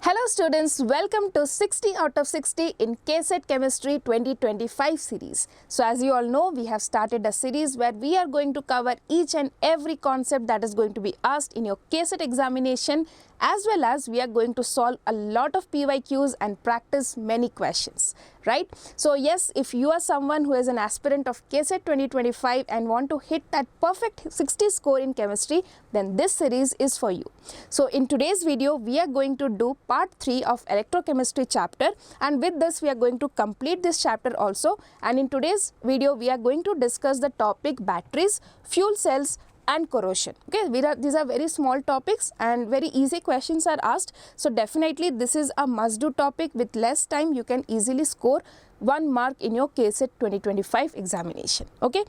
Hello students, welcome to 60 out of 60 in KCET Chemistry 2025 series. So as you all know, we have started a series where we are going to cover each and every concept that is going to be asked in your KCET examination, as well as we are going to solve a lot of PYQs and practice many questions, right? So yes, if you are someone who is an aspirant of KCET 2025 and want to hit that perfect 60 score in chemistry, then this series is for you. So in today's video, we are going to do part 3 of electrochemistry chapter, and with this we are going to complete this chapter also. And in today's video, we are going to discuss the topic batteries, fuel cells and corrosion. Okay, these are very small topics and very easy questions are asked. So definitely this is a must do topic. With less time you can easily score 1 mark in your KCET 2025 examination. Okay.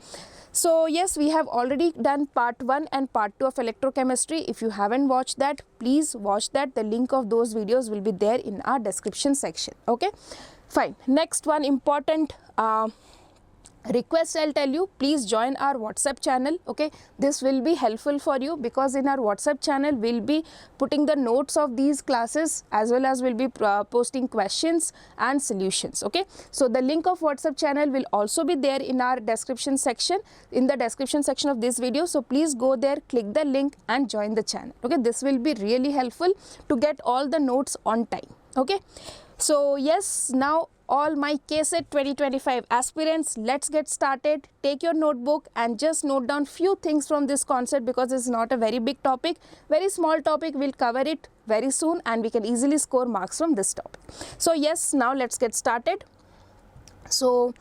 So yes, we have already done part 1 and part 2 of electrochemistry. If you haven't watched that, please watch that. The link of those videos will be there in our description section. Okay, fine. Next one important request I'll tell you, please join our WhatsApp channel. Okay, this will be helpful for you because in our WhatsApp channel we'll be putting the notes of these classes as well as we'll be posting questions and solutions. Okay, so the link of WhatsApp channel will also be there in our description section, in the description section of this video. So please go there, click the link and join the channel. Okay, this will be really helpful to get all the notes on time. Okay, so yes, now all my KCET 2025 aspirants, let's get started. Take your notebook and just note down few things from this concept because it's not a very big topic, very small topic. We'll cover it very soon and we can easily score marks from this topic. So yes, now let's get started. So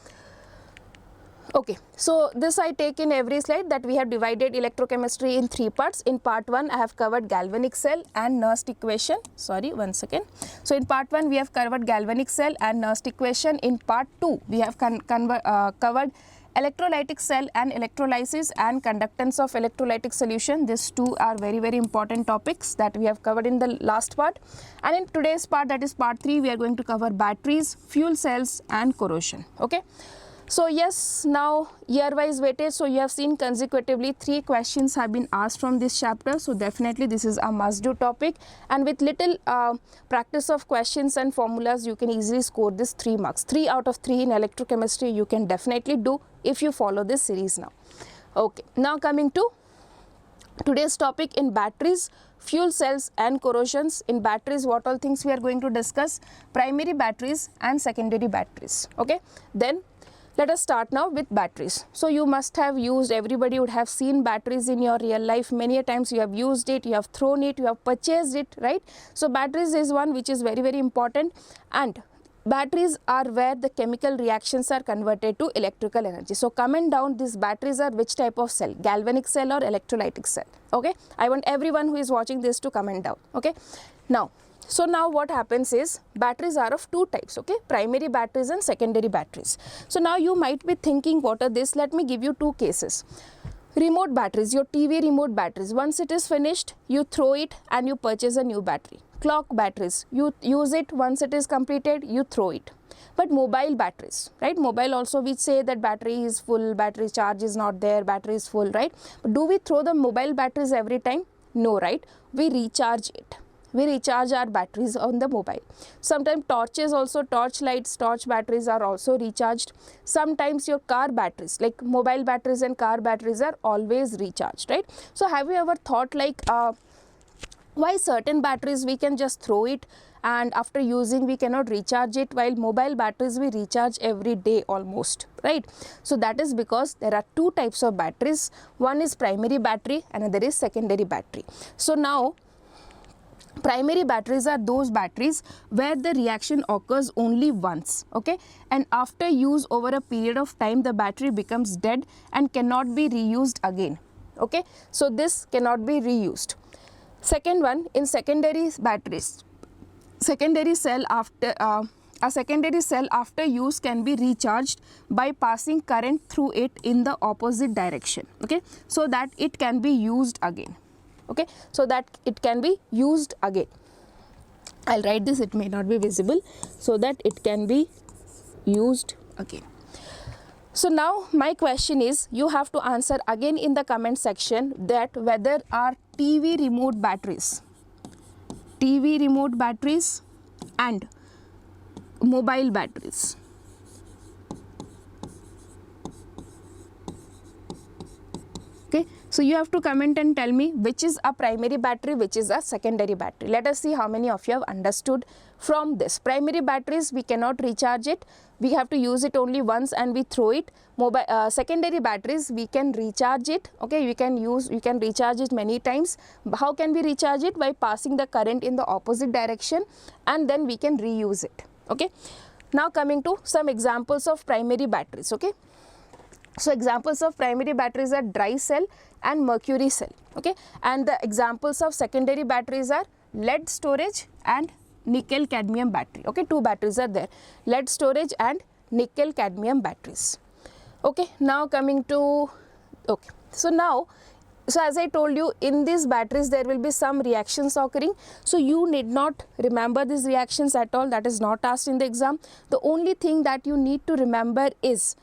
okay, so this I take in every slide that we have divided electrochemistry in 3 parts. In part 1 I have covered galvanic cell and Nernst equation. Sorry, one second. So in part 1 we have covered galvanic cell and Nernst equation. In part 2 we have covered electrolytic cell and electrolysis and conductance of electrolytic solution. These two are very important topics that we have covered in the last part. And in today's part, that is part 3, we are going to cover batteries, fuel cells and corrosion. Okay. So yes, now year-wise weightage. So you have seen consecutively 3 questions have been asked from this chapter. So definitely this is a must-do topic, and with little practice of questions and formulas, you can easily score this 3 marks. 3 out of 3 in electrochemistry you can definitely do if you follow this series now. Okay, now coming to today's topic in batteries, fuel cells and corrosions. In batteries, what all things we are going to discuss? Primary batteries and secondary batteries. Okay, then let us start now with batteries. So you must have used, everybody would have seen batteries in your real life. Many a times you have used it, you have thrown it, you have purchased it, right? So batteries is one which is very important, and batteries are where the chemical reactions are converted to electrical energy. So comment down, these batteries are which type of cell, galvanic cell or electrolytic cell. Okay, I want everyone who is watching this to comment down. Okay, now so now what happens is batteries are of 2 types, okay, primary batteries and secondary batteries. So now you might be thinking, what are this? Let me give you 2 cases. Remote batteries, your TV remote batteries, once it is finished, you throw it and you purchase a new battery. Clock batteries, you use it, once it is completed, you throw it. But mobile batteries, right? Mobile also we say that battery is full, battery charge is not there, battery is full, right? But do we throw the mobile batteries every time? No, right? We recharge it. We recharge our batteries on the mobile. Sometimes torches also, torch lights, torch batteries are also recharged. Sometimes your car batteries, like mobile batteries and car batteries, are always recharged, right? So have you ever thought like why certain batteries we can just throw it and after using we cannot recharge it, while mobile batteries we recharge every day almost, right? So that is because there are 2 types of batteries. One is primary battery, another is secondary battery. So now primary batteries are those batteries where the reaction occurs only once, okay, and after use over a period of time the battery becomes dead and cannot be reused again. Okay, so this cannot be reused. Second one, in secondary batteries, secondary cell after a secondary cell after use can be recharged by passing current through it in the opposite direction, okay, so that it can be used again. Okay, so that it can be used again. I'll write this, it may not be visible, so that it can be used again. So now my question is, you have to answer again in the comment section that whether our TV remote batteries and mobile batteries. Okay, so you have to comment and tell me which is a primary battery, which is a secondary battery. Let us see how many of you have understood from this. Primary batteries, we cannot recharge it, we have to use it only once and we throw it. Secondary batteries, we can recharge it. Okay, you can recharge it many times. How can we recharge it? By passing the current in the opposite direction, and then we can reuse it. Okay, now coming to some examples of primary batteries. Okay, so examples of primary batteries are dry cell and mercury cell. Okay, and the examples of secondary batteries are lead storage and nickel cadmium battery. Okay, two batteries are there, lead storage and nickel cadmium batteries. Okay, now coming to, okay, so as I told you, in these batteries there will be some reactions occurring, so you need not remember these reactions at all. That is not asked in the exam. The only thing that you need to remember is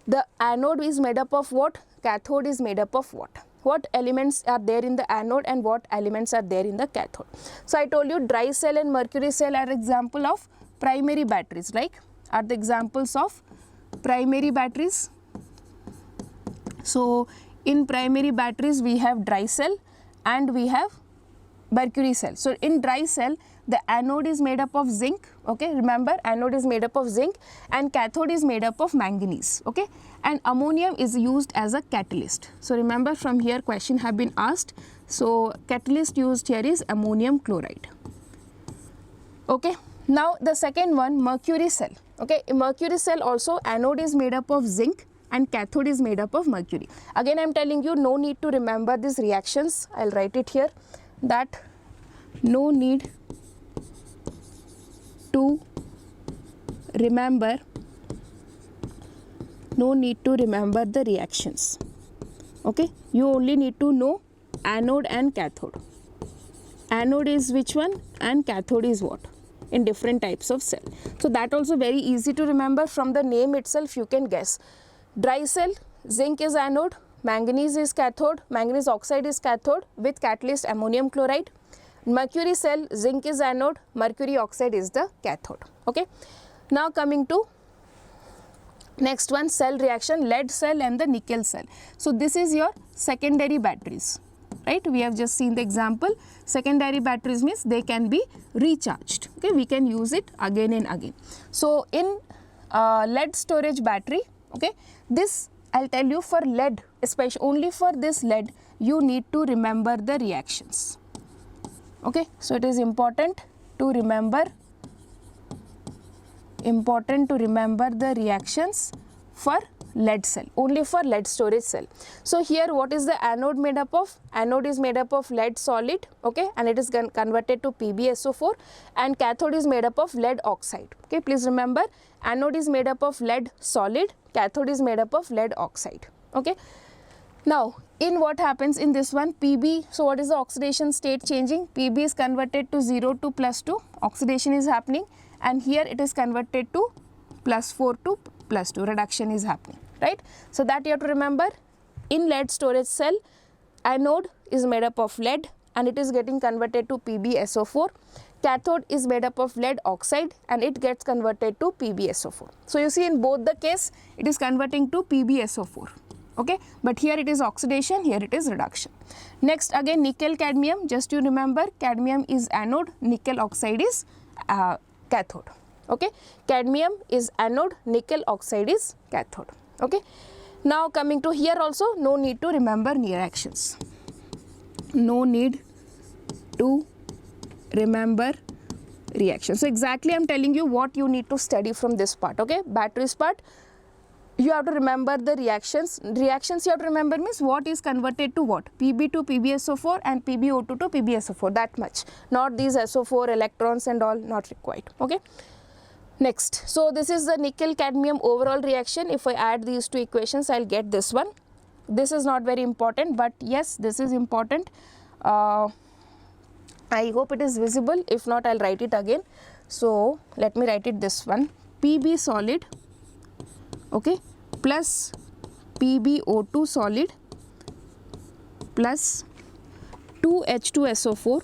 the anode is made up of what, cathode is made up of what elements are there in the anode and what elements are there in the cathode. So I told you dry cell and mercury cell are example of primary batteries, right? Are the examples of primary batteries. So in primary batteries we have dry cell and we have mercury cell. So in dry cell the anode is made up of zinc. Okay, remember anode is made up of zinc and cathode is made up of manganese. Okay, and ammonium is used as a catalyst. So remember, from here question have been asked. So catalyst used here is ammonium chloride. Okay, now the second one, mercury cell. Okay, in mercury cell also anode is made up of zinc and cathode is made up of mercury. Again I am telling you, no need to remember these reactions. I will write it here, that no need to remember the reactions. Okay, you only need to know anode and cathode. Anode is which one and cathode is what in different types of cell. So that also very easy to remember. From the name itself you can guess. Dry cell, zinc is anode, manganese is cathode, manganese oxide is cathode with catalyst ammonium chloride. Mercury cell, zinc is anode, mercury oxide is the cathode. Okay, now coming to next one, cell reaction, lead cell and the nickel cell. So this is your secondary batteries, right? We have just seen the example. Secondary batteries means they can be recharged. Okay, we can use it again and again. So in lead storage battery, okay, this I'll tell you, for lead, especially only for this lead, you need to remember the reactions. Okay, so it is important to remember the reactions for lead cell, only for lead storage cell. So here what is the anode made up of? Anode is made up of lead solid, okay, and it is converted to PbSO4, and cathode is made up of lead oxide. Okay, please remember, anode is made up of lead solid, cathode is made up of lead oxide. Okay, now in what happens in this one, Pb, so what is the oxidation state changing? Pb is converted to 0 to +2, oxidation is happening, and here it is converted to +4 to +2, reduction is happening, right? So that you have to remember. In lead storage cell, anode is made up of lead and it is getting converted to PbSO4. Cathode is made up of lead oxide and it gets converted to PbSO4. So you see, in both the case it is converting to PbSO4. Okay, but here it is oxidation, here it is reduction. Next again, nickel cadmium, just you remember, cadmium is anode, nickel oxide is cathode. Okay, cadmium is anode, nickel oxide is cathode. Okay, now coming to here also, no need to remember reactions. No need to remember reactions. So exactly I am telling you what you need to study from this part. Okay, batteries part, you have to remember the reactions. Reactions you have to remember means what is converted to what, Pb to PbSO4 and PbO2 to PbSO4, that much, not these SO4 electrons and all, not required. Okay, next, so this is the nickel cadmium overall reaction. If I add these two equations, I'll get this one. This is not very important, but yes, this is important. I hope it is visible. If not, I'll write it again. So let me write it this one, Pb solid, okay, plus PbO2 solid plus 2H2SO4,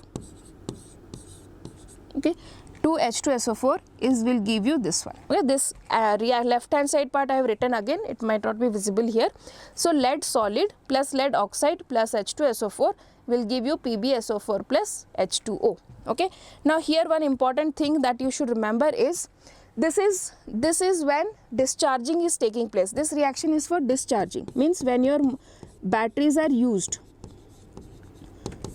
okay, 2H2SO4 will give you this one. Okay, this left hand side part I have written again, it might not be visible here. So lead solid plus lead oxide plus H2SO4 will give you PbSO4 plus H2O. Okay, now here one important thing that you should remember is this is when discharging is taking place. This reaction is for discharging, means when your batteries are used.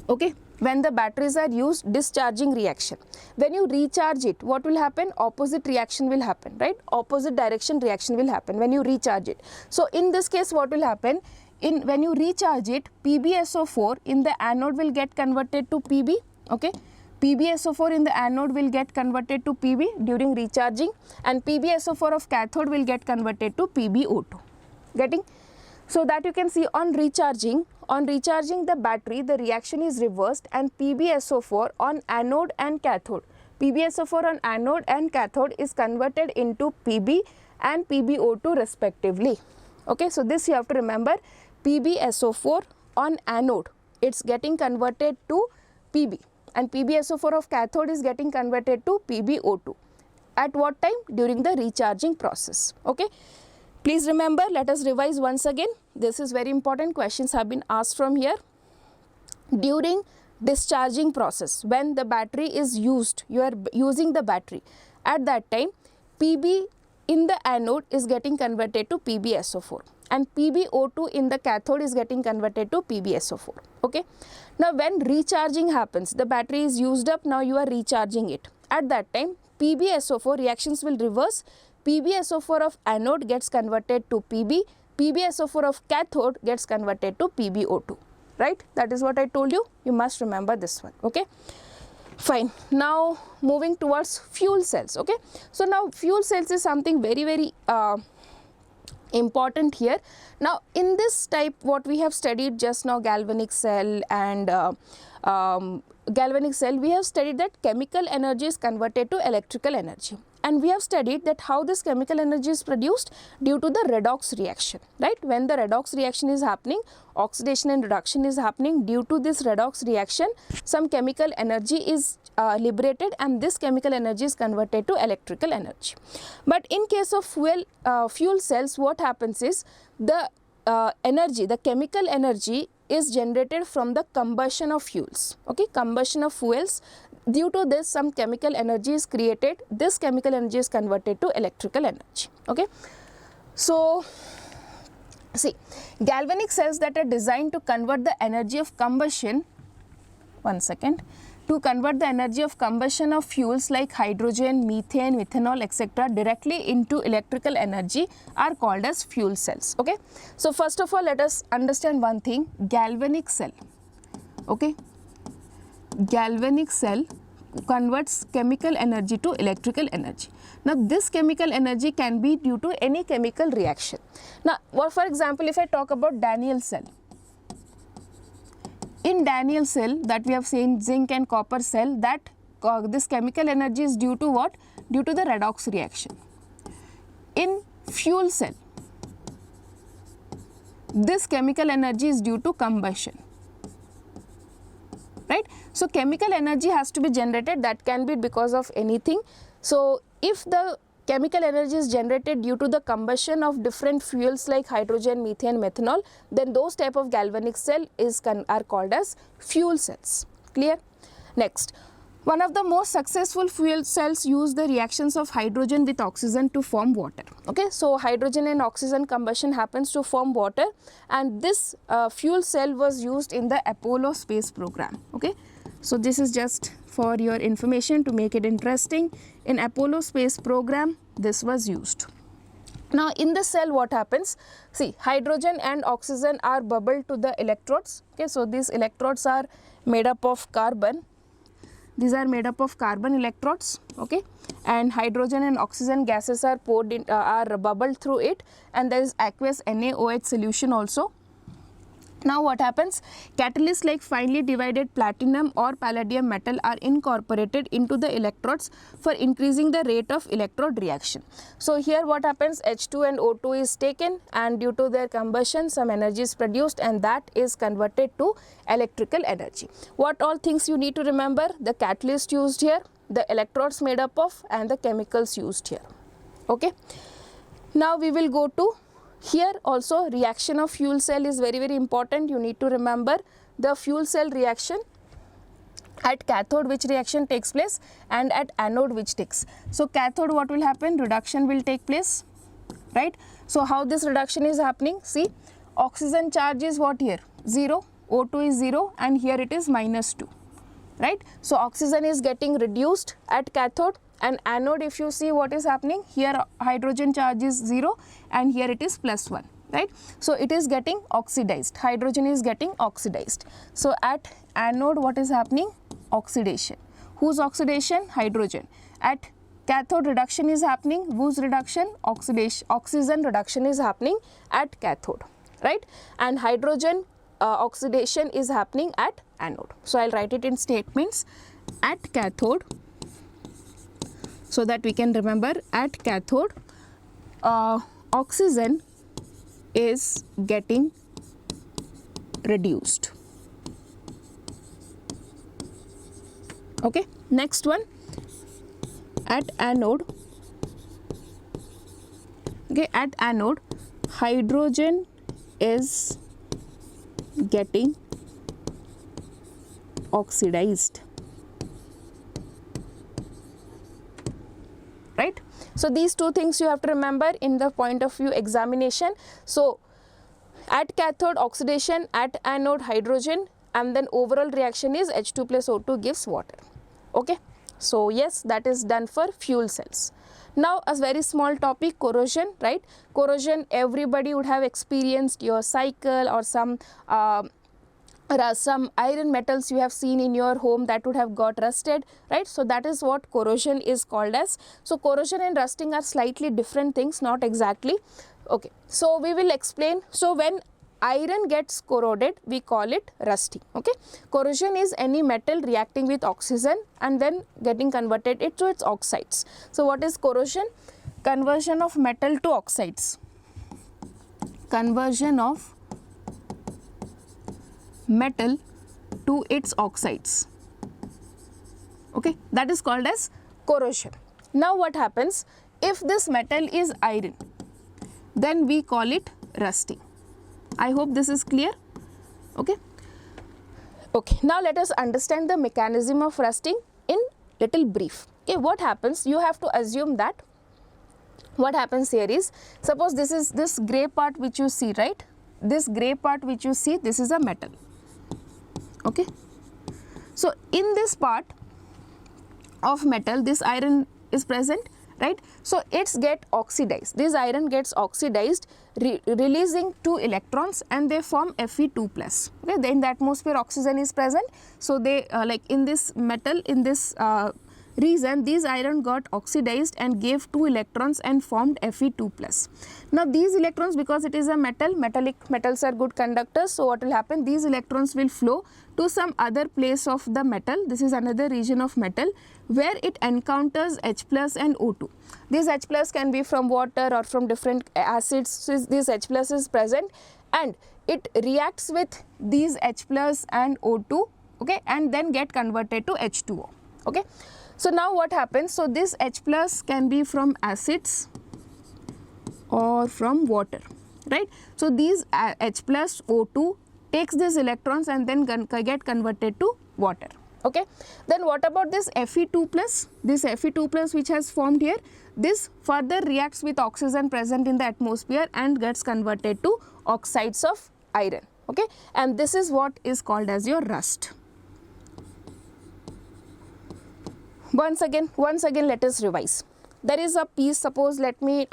Okay, when the batteries are used, discharging reaction. When you recharge it, what will happen? Opposite reaction will happen, right? Opposite direction reaction will happen when you recharge it. So in this case, what will happen? When you recharge it, PbSO4 in the anode will get converted to Pb. Okay, PbSO4 in the anode will get converted to Pb during recharging, and PbSO4 of cathode will get converted to PbO2. Getting? So that you can see on recharging the battery, the reaction is reversed, and PbSO4 on anode and cathode. PbSO4 on anode and cathode is converted into Pb and PbO2 respectively. Okay, so this you have to remember. PbSO4 on anode, it's getting converted to Pb, and PbSO4 of cathode is getting converted to PbO2. At what time? During the recharging process. Okay. Please remember, let us revise once again. This is very important. Questions have been asked from here. During discharging process, when the battery is used, you are using the battery. At that time, Pb in the anode is getting converted to PbSO4, and PbO2 in the cathode is getting converted to PbSO4. Okay. Now, when recharging happens, the battery is used up. Now you are recharging it. At that time, PbSO4 reactions will reverse. PbSO4 of anode gets converted to Pb, PbSO4 of cathode gets converted to PbO2, right? That is what I told you. You must remember this one. Okay, fine. Now moving towards fuel cells. Okay, so now fuel cells is something very important here. Now in this type, what we have studied just now, galvanic cell and we have studied that chemical energy is converted to electrical energy, and we have studied that how this chemical energy is produced due to the redox reaction, right? When the redox reaction is happening, oxidation and reduction is happening. Due to this redox reaction, some chemical energy is liberated, and this chemical energy is converted to electrical energy. But in case of fuel cells, what happens is the chemical energy is generated from the combustion of fuels. Okay, combustion of fuels. Due to this, some chemical energy is created. This chemical energy is converted to electrical energy. Okay, so see, galvanic cells that are designed to convert the energy of combustion, to convert the energy of combustion of fuels like hydrogen, methane, methanol, etc. directly into electrical energy are called as fuel cells. Okay, so first of all, let us understand one thing. Galvanic cell, okay, galvanic cell converts chemical energy to electrical energy. Now this chemical energy can be due to any chemical reaction. Now, for example, if I talk about Daniell cell, in Daniell cell that we have seen, zinc and copper cell, that this chemical energy is due to what? Due to the redox reaction. In fuel cell, this chemical energy is due to combustion, right? So chemical energy has to be generated. That can be because of anything. So if the chemical energy is generated due to the combustion of different fuels like hydrogen, methane, methanol, then those type of galvanic cell are called as fuel cells. Clear? Next, one of the most successful fuel cells use the reactions of hydrogen with oxygen to form water. Okay, so hydrogen and oxygen combustion happens to form water, and this fuel cell was used in the Apollo space program. Okay, so this is just for your information to make it interesting. In Apollo space program, this was used. Now in the cell, what happens? See, hydrogen and oxygen are bubbled to the electrodes. Okay, so these electrodes are made up of carbon. These are made up of carbon electrodes. Okay, and hydrogen and oxygen gases are poured in, are bubbled through it, and there is aqueous NaOH solution also. Now what happens? Catalysts like finely divided platinum or palladium metal are incorporated into the electrodes for increasing the rate of electrode reaction. So here what happens? H2 and O2 is taken, and due to their combustion some energy is produced, and that is converted to electrical energy. What all things you need to remember? The catalyst used here, the electrodes made up of, and the chemicals used here. Okay. Now we will go to here also. Reaction of fuel cell is very, very important. You need to remember the fuel cell reaction. At cathode which reaction takes place, and at anode which takes. So cathode, what will happen? Reduction will take place, right? So how this reduction is happening? See, oxygen charge is what here? 0, O2 is 0, and here it is -2, right? So oxygen is getting reduced at cathode, and anode, if you see what is happening, here hydrogen charge is 0 and here it is +1, right? So it is getting oxidized, hydrogen is getting oxidized. So at anode what is happening? Oxidation. Whose oxidation? Hydrogen. At cathode reduction is happening. Whose reduction? Oxidation. Oxygen reduction is happening at cathode, right? And hydrogen oxidation is happening at anode. So I'll write it in statements. At cathode, so that we can remember, at cathode oxygen is getting reduced. Okay, next one, at anode. Okay, at anode hydrogen is getting oxidized, right? So these two things you have to remember in the point of view examination. So at cathode oxidation, at anode hydrogen, and then overall reaction is H2 plus O2 gives water. Okay, so yes, that is done for fuel cells. Now a very small topic, corrosion, right? Corrosion, everybody would have experienced your cycle or some iron metals you have seen in your home that would have got rusted, right? So that is what corrosion is called as. So corrosion and rusting are slightly different things, not exactly. Okay, so we will explain. So when iron gets corroded, we call it rusting. Okay, corrosion is any metal reacting with oxygen and then getting converted into its oxides. So what is corrosion? Conversion of metal to oxides. Conversion of metal to its oxides. Okay, that is called as corrosion. Now what happens? If this metal is iron, then we call it rusting. I hope this is clear. Okay. Okay, now let us understand the mechanism of rusting in little brief. Okay, what happens? You have to assume that what happens here is, suppose this is this grey part which you see, right? This grey part which you see, this is a metal. Okay. So in this part of metal, this iron is present, right? So it's get oxidized. This iron gets oxidized, releasing 2 electrons, and they form Fe2 plus. Okay, then in the atmosphere oxygen is present, so they like in this metal, in this region, these iron got oxidized and gave 2 electrons and formed Fe2 plus. Now these electrons, because it is a metal, metals are good conductors, so what will happen? These electrons will flow to some other place of the metal. This is another region of metal where it encounters H plus and O2. This H plus can be from water or from different acids. So this H plus is present and it reacts with these H plus and O2, okay, and then get converted to H2O. Okay. So now what happens? So this H plus can be from acids or from water, right? So these H plus O2 takes these electrons and then get converted to water. Okay. Then what about this Fe2 plus? This Fe2 plus which has formed here, this further reacts with oxygen present in the atmosphere and gets converted to oxides of iron. Okay. And this is what is called as your rust. Once again let us revise. There is a piece, suppose let me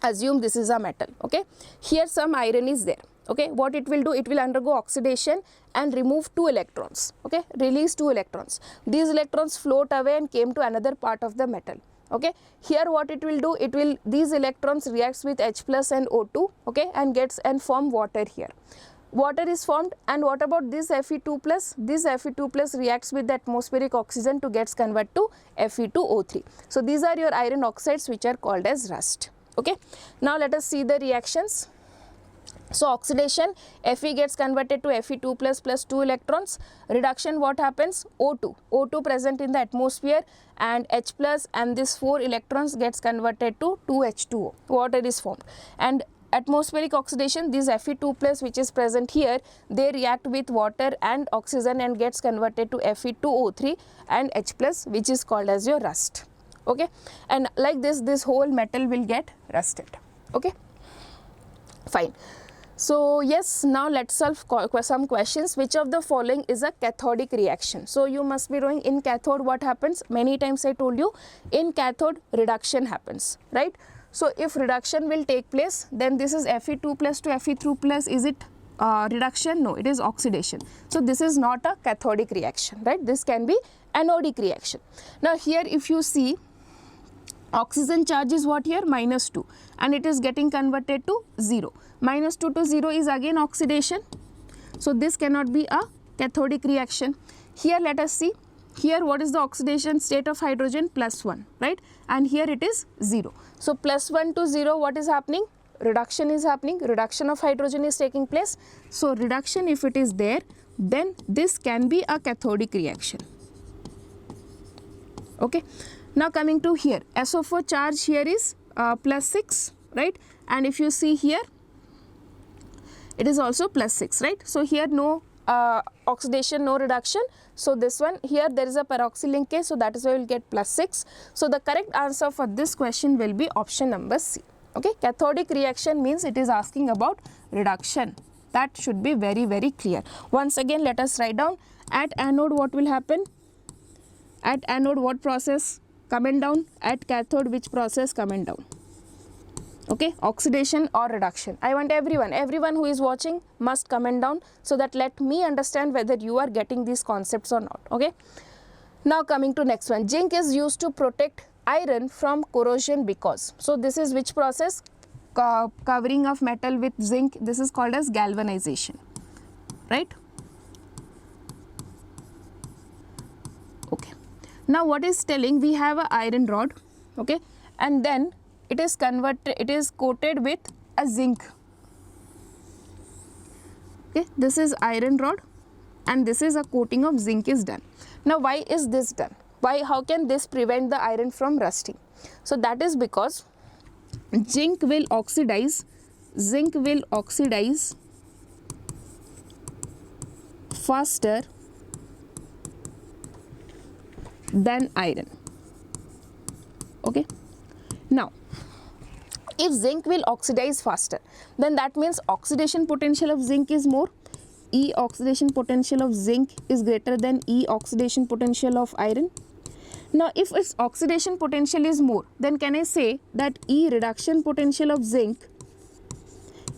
assume this is a metal. Okay. Here some iron is there. Okay, what it will do? It will undergo oxidation and remove 2 electrons. Okay, release 2 electrons. These electrons float away and came to another part of the metal. Okay, here what it will do? It will, these electrons reacts with H plus and O2. Okay, and gets and form water here. Water is formed, and what about this Fe2 plus? This Fe2 plus reacts with the atmospheric oxygen to gets converted to Fe2O3. So these are your iron oxides which are called as rust. Okay, now let us see the reactions. So oxidation, Fe gets converted to Fe2 plus 2 electrons. Reduction, what happens? O2 present in the atmosphere, and H plus and this 4 electrons gets converted to 2H2O. Water is formed. And atmospheric oxidation, this Fe2 plus which is present here, they react with water and oxygen and gets converted to Fe2O3 and H plus, which is called as your rust. Okay, and like this whole metal will get rusted. Okay, fine. So yes, now let's solve some questions. Which of the following is a cathodic reaction? So you must be knowing in cathode what happens. Many times I told you, in cathode reduction happens, right? So if reduction will take place, then this is Fe2 plus to Fe3 plus. Is it reduction? No, it is oxidation. So this is not a cathodic reaction, right? This can be anodic reaction. Now here if you see, oxygen charge is what here? -2, and it is getting converted to 0. -2 to 0 is again oxidation. So this cannot be a cathodic reaction. Here let us see. Here what is the oxidation state of hydrogen? +1, right? And here it is 0. So +1 to 0, what is happening? Reduction is happening. Reduction of hydrogen is taking place. So reduction, if it is there, then this can be a cathodic reaction. Okay. Now coming to here, SO4 charge here is +6, right? And if you see here, it is also +6, right? So here no oxidation, no reduction. So this one here there is a peroxy linkage, so that is why we will get +6. So the correct answer for this question will be option number C. Okay, cathodic reaction means it is asking about reduction. That should be very, very clear. Once again, let us write down. At anode, what will happen? At anode, what process? Coming down. At cathode, which process? Coming down. Okay, oxidation or reduction. I want everyone who is watching must comment down, so that let me understand whether you are getting these concepts or not. Okay, now coming to next one. Zinc is used to protect iron from corrosion because. So this is which process? Covering of metal with zinc. This is called as galvanization, right? Okay, now what is telling? We have a iron rod, okay, and then it is converted, it is coated with a zinc. Okay, this is iron rod and this is a coating of zinc is done. Now why is this done? Why? How can this prevent the iron from rusting? So that is because zinc will oxidize faster than iron. Okay, now if zinc will oxidize faster, then that means oxidation potential of zinc is more. E oxidation potential of zinc is greater than E oxidation potential of iron. Now if its oxidation potential is more, then can I say that E reduction potential of zinc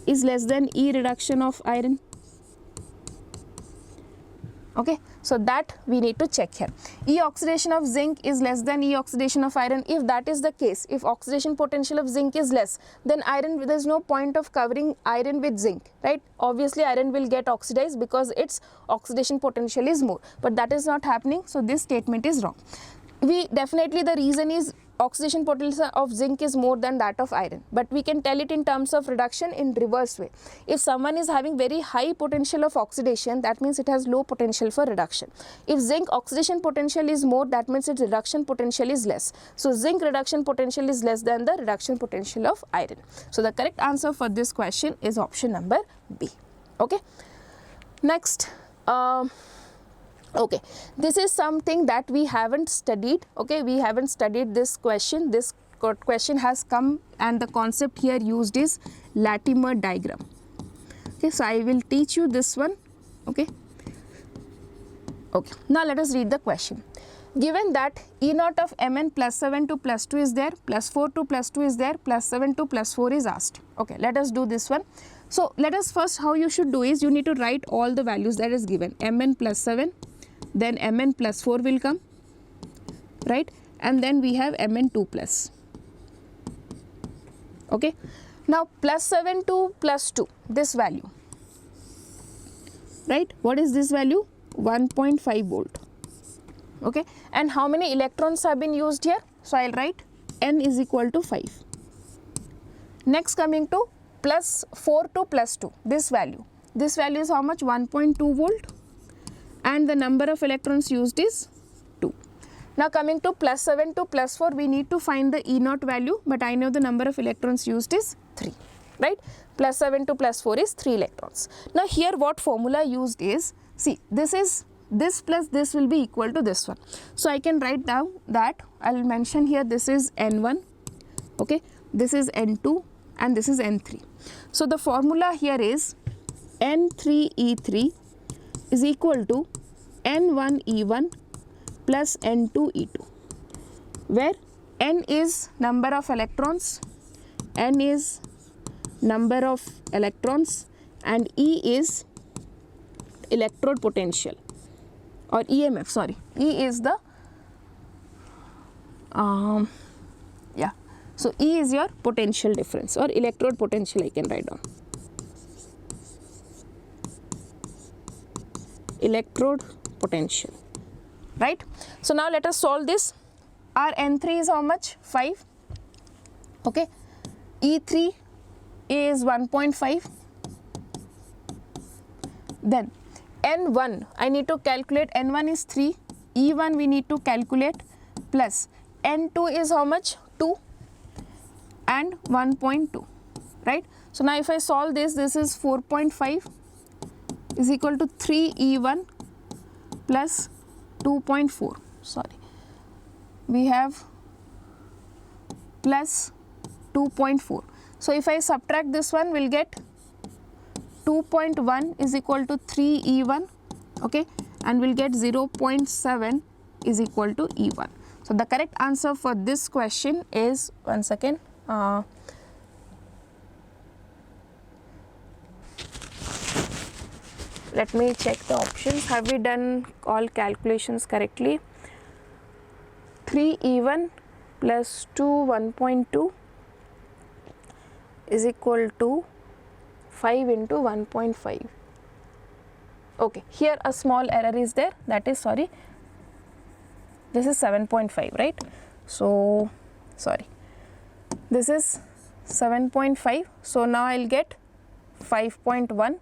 is less than E reduction of iron? Okay, so that we need to check here. E oxidation of zinc is less than E oxidation of iron. If that is the case, if oxidation potential of zinc is less, then iron, there is no point of covering iron with zinc, right? Obviously iron will get oxidized because its oxidation potential is more, but that is not happening, so this statement is wrong. We definitely, the reason is oxidation potential of zinc is more than that of iron, but we can tell it in terms of reduction in reverse way. If someone is having very high potential of oxidation, that means it has low potential for reduction. If zinc oxidation potential is more, that means its reduction potential is less. So zinc reduction potential is less than the reduction potential of iron. So the correct answer for this question is option number B. Okay, next. Okay, this is something that we haven't studied. Okay, we haven't studied this question. This question has come and the concept here used is Latimer diagram. Okay, so I will teach you this one. Okay, now let us read the question. Given that E naught of Mn +7 to +2 is there, +4 to +2 is there, +7 to +4 is asked. Okay, let us do this one. So let us first, how you should do is, you need to write all the values that is given. Mn +7, then Mn +4 will come, right? And then we have Mn2+. Okay, now +7 to +2, this value, right? What is this value? 1.5 volt. Okay, and how many electrons have been used here? So I'll write N is equal to 5. Next, coming to plus 4 to plus 2, this value is how much? 1.2 volt, and the number of electrons used is 2. Now coming to plus 7 to plus 4, we need to find the E naught value, but I know the number of electrons used is 3, right? Plus 7 to plus 4 is 3 electrons. Now here what formula used is, see, this plus this will be equal to this one. So I can write down that, I will mention here, this is N1, okay, this is N2, and this is N3. So the formula here is N3E3 is equal to N1E1 plus N2E2, where N is number of electrons, N is number of electrons, and E is electrode potential or EMF, sorry, E is the so E is your potential difference or electrode potential, I can write down. Electrode potential, right? So now let us solve this. Our N3 is how much? 5, okay. E3 is 1.5. Then N1, I need to calculate, N1 is 3, E1 we need to calculate, plus N2 is how much? 2 and 1.2, right? So now if I solve this, this is 4.5 is equal to 3E1 plus 2.4, sorry, we have plus 2.4. So if I subtract this one, we'll get 2.1 is equal to 3E1, okay, and we'll get 0.7 is equal to E1. So the correct answer for this question is, one second, let me check the options. Have we done all calculations correctly? 3E1 plus 1.2 is equal to 5 into 1.5. Okay, here a small error is there, that is, sorry, this is 7.5, right? So, sorry, this is 7.5, so now I'll get 5.1,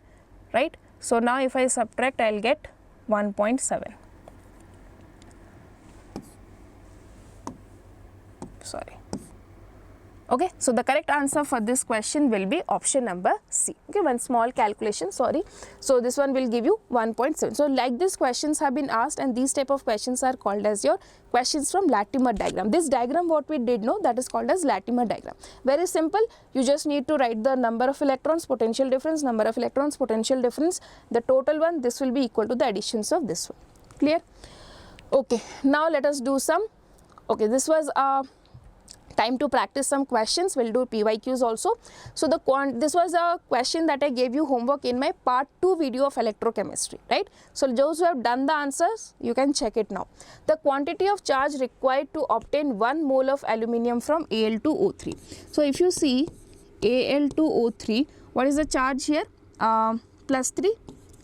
right? So now if I subtract, I'll get 1.7. Sorry. Okay, so the correct answer for this question will be option number C. Okay, one small calculation, sorry. So this one will give you 1.7. So like these questions have been asked, and these type of questions are called as your questions from Latimer diagram. This diagram what we did know, that is called as Latimer diagram. Very simple, you just need to write the number of electrons, potential difference, number of electrons, potential difference, the total one, this will be equal to the additions of this one. Clear? Okay, now let us do some, okay, this was time to practice some questions. We'll do PYQs also. So this was a question that I gave you homework in my part 2 video of electrochemistry, right? So those who have done the answers, you can check it now. The quantity of charge required to obtain 1 mole of aluminium from Al2O3. So if you see Al2O3, what is the charge here? Plus 3,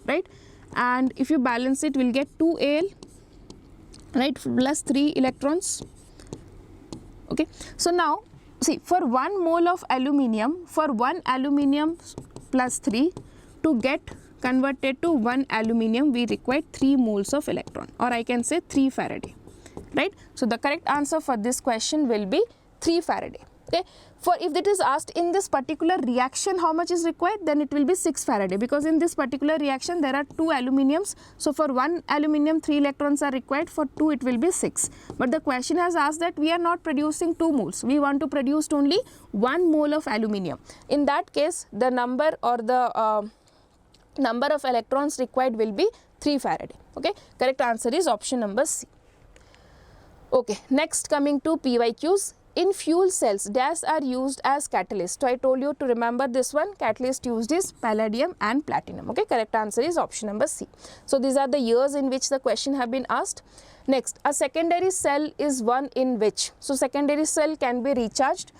right? And if you balance it, we'll get 2Al, right, plus 3 electrons. Okay, so now see, for 1 mole of aluminium, for 1 aluminium plus 3, to get converted to 1 aluminium, we require 3 moles of electron, or I can say 3 Faraday, right? So the correct answer for this question will be 3 Faraday. Okay, for if it is asked in this particular reaction how much is required, then it will be 6 Faraday, because in this particular reaction there are 2 aluminiums. So for 1 aluminium 3 electrons are required, for 2 it will be 6. But the question has asked that we are not producing 2 moles, we want to produce only 1 mole of aluminium. In that case, the number or the number of electrons required will be 3 Faraday. Okay, correct answer is option number C. Okay, next coming to PYQs. In fuel cells, dash are used as catalyst. So I told you to remember this one, catalyst used is palladium and platinum. Okay, correct answer is option number C. So these are the years in which the question have been asked. Next, a secondary cell is one in which. So secondary cell can be recharged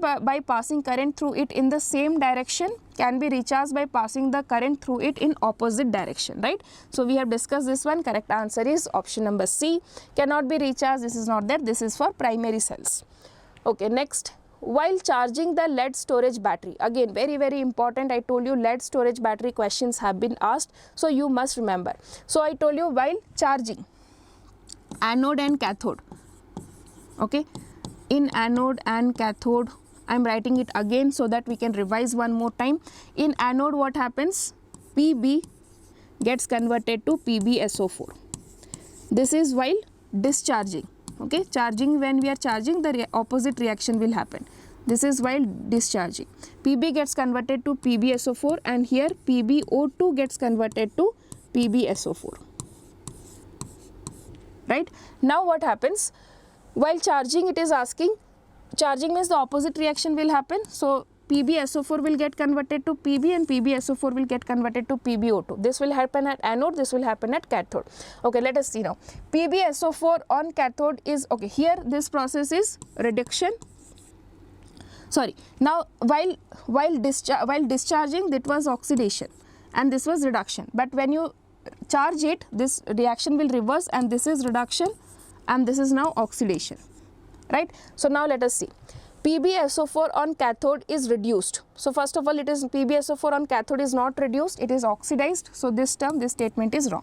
by passing current through it in the same direction, can be recharged by passing the current through it in opposite direction, right? So we have discussed this one, correct answer is option number C. Cannot be recharged, this is not there, this is for primary cells. Okay, next, while charging the lead storage battery, again very important, I told you lead storage battery questions have been asked, so you must remember. So I told you while charging anode and cathode, okay, in anode and cathode, I am writing it again so that we can revise one more time. In anode what happens? Pb gets converted to PbSO4. This is while discharging, okay, charging, when we are charging the opposite reaction will happen. This is while discharging. Pb gets converted to PbSO4 and here PbO2 gets converted to PbSO4. Right? Now what happens? While charging it is asking, charging means the opposite reaction will happen. So PbSO4 will get converted to Pb and PbSO4 will get converted to PbO2. This will happen at anode, this will happen at cathode. Okay, let us see now. PbSO4 on cathode is, okay, here this process is reduction. Sorry, now while discharging that was oxidation and this was reduction. But when you charge it, this reaction will reverse and this is reduction and this is now oxidation, right? So now let us see. PbSO4 on cathode is reduced. So first of all, it is PbSO4 on cathode is not reduced, it is oxidized. So this term, this statement is wrong.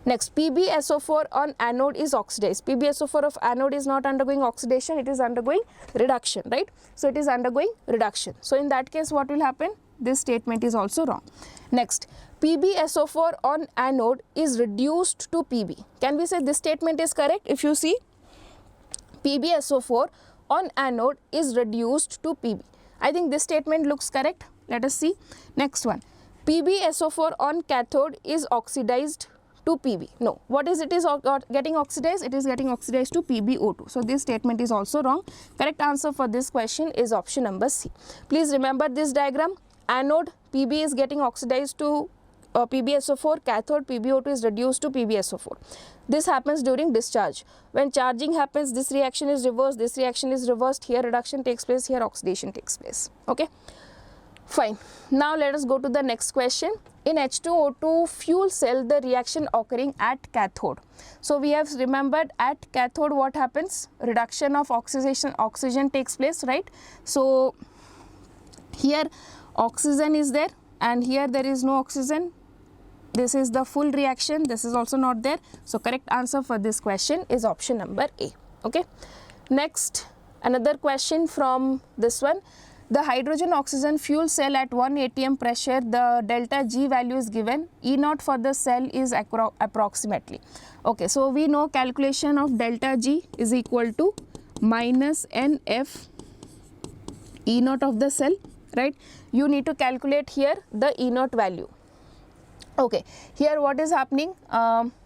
Next, PbSO4 on anode is oxidized. PbSO4 of anode is not undergoing oxidation, it is undergoing reduction, right? So it is undergoing reduction. So in that case, what will happen? This statement is also wrong. Next, PbSO4 on anode is reduced to Pb. Can we say this statement is correct? If you see, PbSO4 on anode is reduced to Pb. I think this statement looks correct. Let us see. Next one. PbSO4 on cathode is oxidized to Pb. No. What is it is getting oxidized? It is getting oxidized to PbO2. So this statement is also wrong. Correct answer for this question is option number C. Please remember this diagram. Anode, Pb is getting oxidized to PbSO4, cathode PbO2 is reduced to PbSO4. This happens during discharge. When charging happens, this reaction is reversed, this reaction is reversed, here reduction takes place, here oxidation takes place. Okay, fine. Now let us go to the next question. In H2O2 fuel cell, the reaction occurring at cathode. So we have remembered at cathode what happens? Reduction of oxygen takes place, right? So here oxygen is there and here there is no oxygen. This is the full reaction, this is also not there. So correct answer for this question is option number A. Okay. Next, another question from this one. The hydrogen oxygen fuel cell at 1 atm pressure, the delta G value is given. E naught for the cell is approximately. Okay, so we know calculation of delta G is equal to minus NF E naught of the cell, right? You need to calculate here the E naught value. Okay, here what is happening?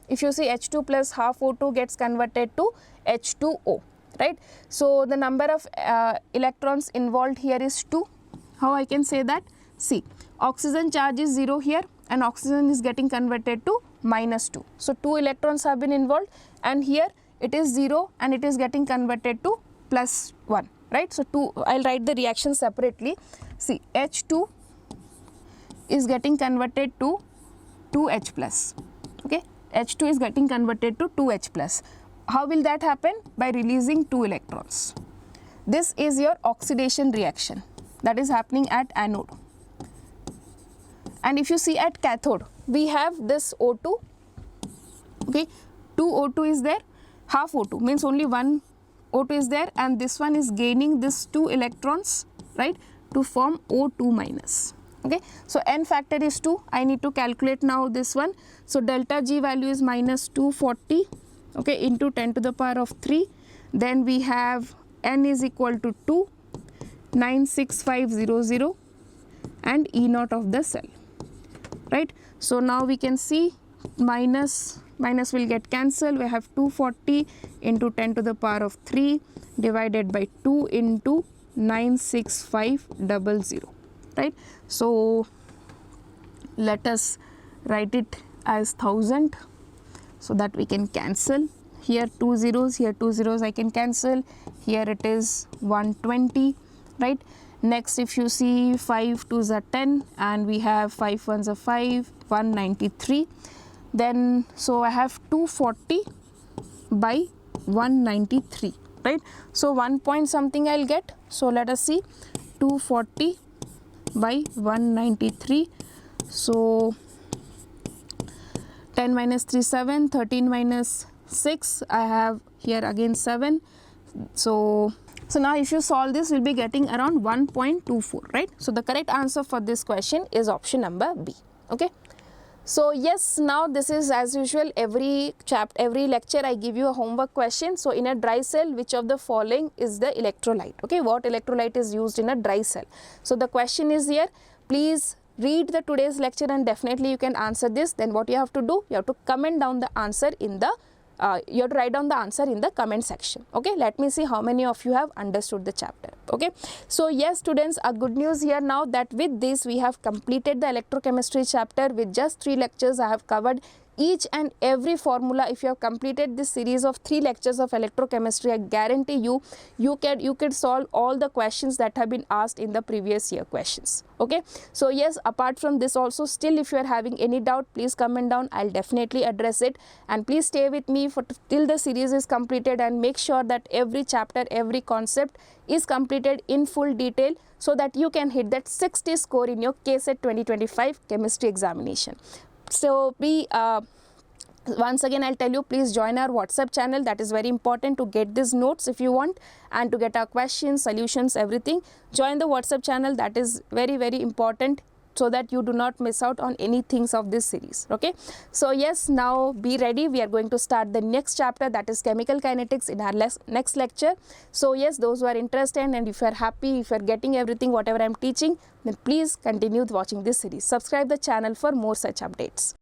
If you see H2 plus half O2 gets converted to H2O, right? So the number of electrons involved here is 2. How I can say that? See, oxygen charge is 0 here and oxygen is getting converted to minus 2. So 2 electrons have been involved and here it is 0 and it is getting converted to plus 1, right? So 2, I'll write the reaction separately. See, H2 is getting converted to 2H plus, okay? H2 is getting converted to 2H plus. How will that happen? By releasing 2 electrons. This is your oxidation reaction that is happening at anode. And if you see at cathode, we have this O2, okay? 2 O2 is there, half O2 means only 1 O2 is there and this one is gaining this 2 electrons, right, to form O2 minus. Okay, so n factor is 2. I need to calculate now this one. So delta G value is minus 240, okay, into 10 to the power of 3. Then we have n is equal to 2, 96500 and E naught of the cell, right? So now we can see minus will get cancelled. We have 240 into 10 to the power of 3 divided by 2 into 96500. Right, so let us write it as 1000 so that we can cancel. Here 2 zeros, here 2 zeros I can cancel. Here it is 120, right? Next, if you see 5 2s are 10 and we have 5 1s are 5, 193. Then so I have 240 by 193, right? So 1 point something I'll get. So let us see, 240 by 193. So 10 minus 3 7, 13 minus 6, I have here again 7. So now if you solve this, we'll be getting around 1.24, right? So the correct answer for this question is option number B. Okay. So yes, now this is as usual, every lecture I give you a homework question. So in a dry cell, which of the following is the electrolyte? Okay, what electrolyte is used in a dry cell? So the question is here, please read the today's lecture and definitely you can answer this. Then what you have to do, you have to comment down the answer in the you have to write down the answer in the comment section. Okay, let me see how many of you have understood the chapter. Okay, so yes students, a good news here now that with this we have completed the electrochemistry chapter. With just 3 lectures I have covered each and every formula. If you have completed this series of 3 lectures of electrochemistry, I guarantee you could solve all the questions that have been asked in the previous year questions. Okay, so yes, apart from this also, still if you are having any doubt, please comment down, I'll definitely address it. And please stay with me for till the series is completed, and make sure that every chapter, every concept is completed in full detail, so that you can hit that 60 score in your KCET 2025 chemistry examination. So once again I'll tell you, please join our WhatsApp channel. That is very important to get these notes if you want, and to get our questions, solutions, everything. Join the WhatsApp channel. That is very, very important, so that you do not miss out on any things of this series. Okay, so yes, now be ready. We are going to start the next chapter, that is chemical kinetics, in our next lecture. So yes, those who are interested, and if you are happy, if you are getting everything whatever I am teaching, then please continue watching this series. Subscribe the channel for more such updates.